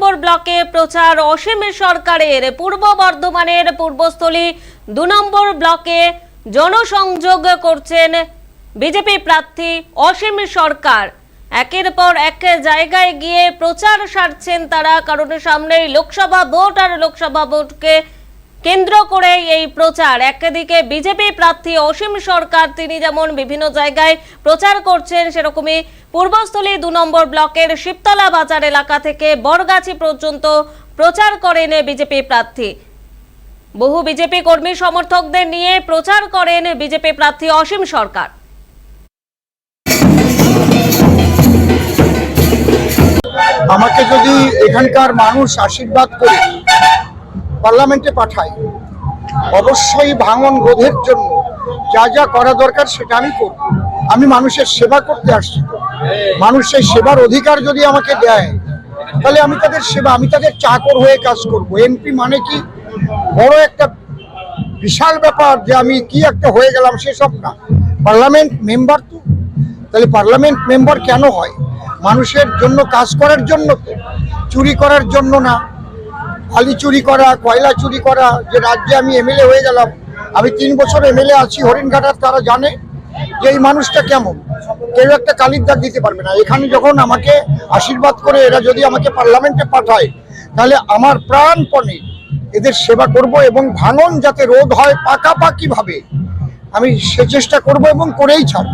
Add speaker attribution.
Speaker 1: নম্বর ব্লকে প্রচার অসীম সরকারের। পূর্ব বর্ধমানের পূর্বস্থলী 2 নম্বর ব্লকে জনসংযোগ করছেন বিজেপি প্রার্থী অসীম সরকার। একের পর এক জায়গায় গিয়ে প্রচার সারছেন তারা, কারণ সামনেই লোকসভা ভোট, আর লোকসভা ভোটকে কেন্দ্র করে এই প্রচার। একদিকে বিজেপি প্রার্থী অসীম সরকার তিনি যেমন বিভিন্ন জায়গায় প্রচার করছেন, সেরকমই পূর্বস্থলী 2 নম্বর ব্লকের শিবতলা বাজার এলাকা থেকে বরগাছি পর্যন্ত প্রচার করেন বিজেপি প্রার্থী। বহু বিজেপি কর্মী সমর্থকদের নিয়ে প্রচার করেন বিজেপি প্রার্থী অসীম সরকার।
Speaker 2: আমাকে যদি এখানকার মানুষ আশীর্বাদ করে পার্লামেন্টে পাঠায়, অবশ্যই ভাঙন রোধের জন্য যা যা করা দরকার সেটা আমি করব। আমি মানুষের সেবা করতে আসছি, মানুষের সেবার অধিকার যদি আমাকে দেয় তাহলে আমি তাদের সেবা, আমি তাদের চাকর হয়ে কাজ করব। এমপি মানে কি বড় একটা বিশাল ব্যাপার যে আমি কি একটা হয়ে গেলাম সেসব না। পার্লামেন্ট মেম্বার তো, তাহলে পার্লামেন্ট মেম্বার কেন হয়? মানুষের জন্য কাজ করার জন্য তো, চুরি করার জন্য না। বালি চুরি করা, কয়লা চুরি করা, যে রাজ্যে আমি এমএলএ হয়ে গেলাম, আমি 3 বছর এমএলএ আছি হরিণঘাটার, তারা জানে যে এই মানুষটা কেমন। কেউ একটা কালির দাগ দিতে পারবে না। এখানে যখন আমাকে আশীর্বাদ করে এরা যদি আমাকে পার্লামেন্টে পাঠায়, তাহলে আমার প্রাণপণে এদের সেবা করব এবং ভাঙন যাতে রোধ হয় পাকাপাকি ভাবে আমি সে চেষ্টা করব এবং করেই ছাড়ব।